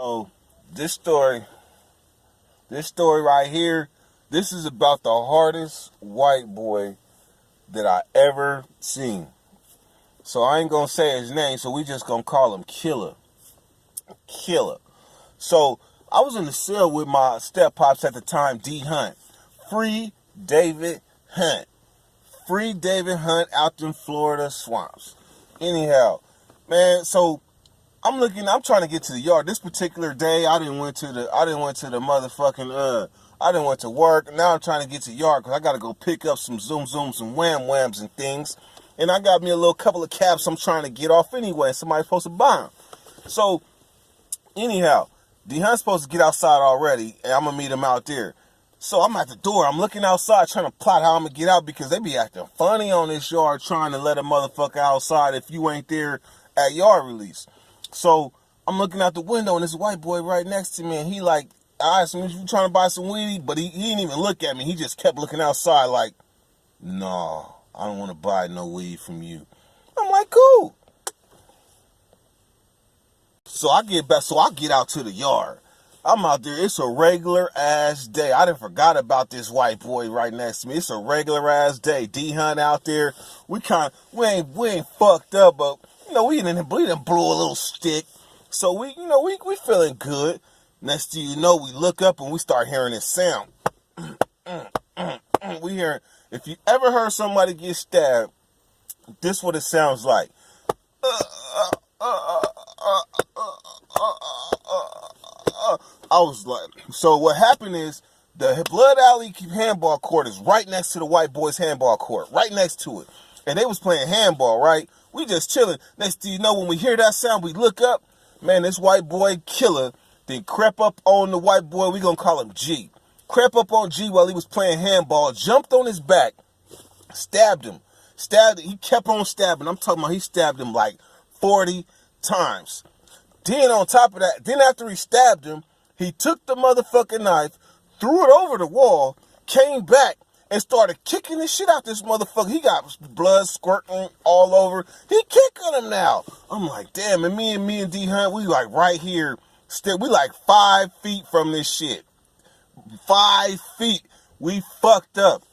So this story, this story right here, this is about the hardest white boy that I ever seen. So I ain't gonna say his name, so we just gonna call him Killer. Killer. So I was in the cell with my step pops at the time, D Hunt. Free David Hunt. Free David Hunt out in Florida swamps. Anyhow, man, so I'm trying to get to the yard. This particular day, I didn't went to the motherfucking, I didn't went to work. Now I'm trying to get to the yard because I got to go pick up some zoom zooms and wham whams and things. And I got me a little couple of caps I'm trying to get off anyway. Somebody's supposed to buy them. So, anyhow, D Hunt's supposed to get outside already, and I'm going to meet him out there. So I'm at the door. I'm looking outside trying to plot how I'm going to get out because they be acting funny on this yard trying to let a motherfucker outside if you ain't there at yard release. So I'm looking out the window and this white boy right next to me, and he like, I asked him, you trying to buy some weed? But he didn't even look at me. He just kept looking outside like, no, I don't want to buy no weed from you. I'm like, cool. So I get out to the yard. I'm out there. It's a regular ass day. I done forgot about this white boy right next to me. It's a regular ass day. D Hunt out there. We ain't fucked up, but we done blew a little stick. So we feeling good. Next thing you know, we look up and we start hearing this sound. We hear, if you ever heard somebody get stabbed, this what it sounds like. I was like, so what happened is the Blood Alley handball court is right next to the white boys handball court, right next to it. And they was playing handball, right? We just chilling. Next thing you know, when we hear that sound, we look up. Man, this white boy Killer then crept up on the white boy. We gonna call him G. Crept up on G while he was playing handball, jumped on his back, stabbed him. He kept on stabbing. I'm talking about he stabbed him like 40 times. Then on top of that, then after he stabbed him, he took the motherfucking knife, threw it over the wall, came back, and started kicking the shit out this motherfucker. He got blood squirting all over. He kicking him now. I'm like, damn, and me and D Hunt, we like right here. We like 5 feet from this shit. 5 feet. We fucked up.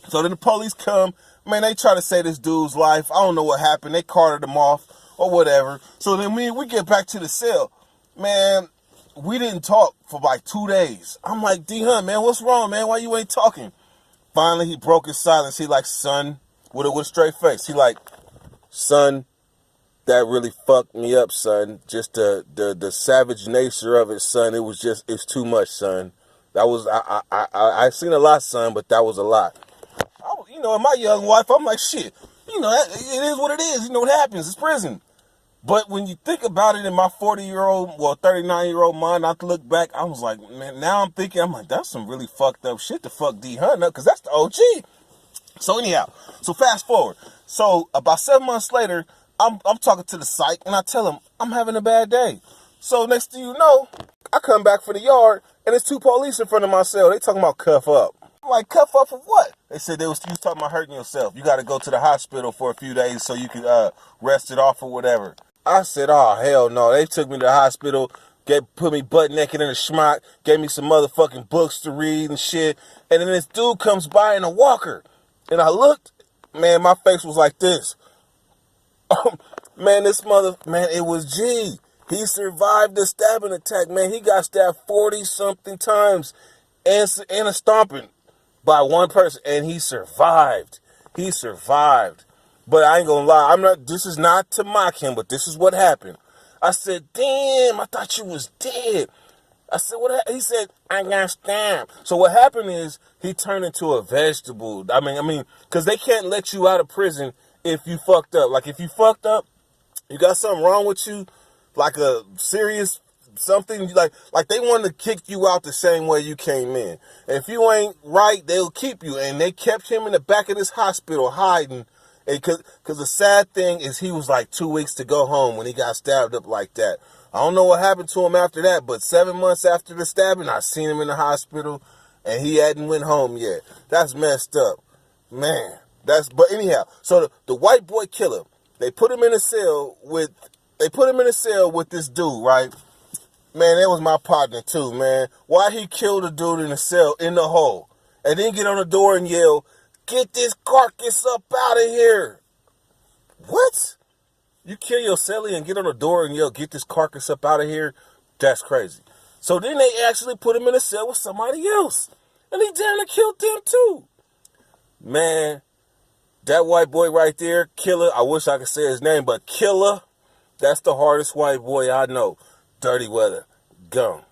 So then the police come. Man, they try to save this dude's life. I don't know what happened. They carted him off or whatever. So then we get back to the cell. Man, we didn't talk for like 2 days. I'm like, D Hunt, man, what's wrong, man? Why you ain't talking? Finally, he broke his silence. He like, son, with a straight face. He like, son, that really fucked me up, son. Just the savage nature of it, son. It's too much, son. That was, I seen a lot, son, but that was a lot. And my young wife, I'm like, shit, it is what it is. You know what happens. It's prison. But when you think about it in my 39-year-old mind, I look back, I was like, man, now I'm like, that's some really fucked up shit to fuck D Hunt up, because that's the OG. So anyhow, so fast forward. So about 7 months later, I'm talking to the psych, and I tell him, I'm having a bad day. So next thing you know, I come back for the yard, and there's 2 police in front of my cell. They talking about cuff up. I'm like, cuff up for what? They said you was talking about hurting yourself. You got to go to the hospital for a few days so you can rest it off or whatever. I said, oh, hell no. They took me to the hospital, put me butt naked in a schmuck, gave me some motherfucking books to read and shit. And then this dude comes by in a walker. And I looked, man, my face was like this. Man, it was G. He survived the stabbing attack, man. He got stabbed 40-something times and a stomping by one person. And he survived. He survived. But I ain't gonna lie, this is not to mock him, but this is what happened. I said, damn, I thought you was dead. I said, what happened? He said, I got stabbed. So what happened is, he turned into a vegetable. I mean, because they can't let you out of prison if you fucked up. Like, if you fucked up, you got something wrong with you, like a serious something, like they want to kick you out the same way you came in. And if you ain't right, they'll keep you. And they kept him in the back of this hospital hiding. Because the sad thing is he was like 2 weeks to go home when he got stabbed up like that. I don't know what happened to him after that, but 7 months after the stabbing, I seen him in the hospital, and he hadn't went home yet. That's messed up. Man, but anyhow, so the white boy Killer, they put him in a cell with this dude, right? Man, that was my partner too, man. Why he killed a dude in the cell, in the hole, and then get on the door and yell, "Get this carcass up out of here." What? You kill your cellie and get on the door and yell, "Get this carcass up out of here"? That's crazy. So then they actually put him in a cell with somebody else. And he damn near killed them too. Man, that white boy right there, Killer, I wish I could say his name, but Killer, that's the hardest white boy I know. Dirty Weather. Gone.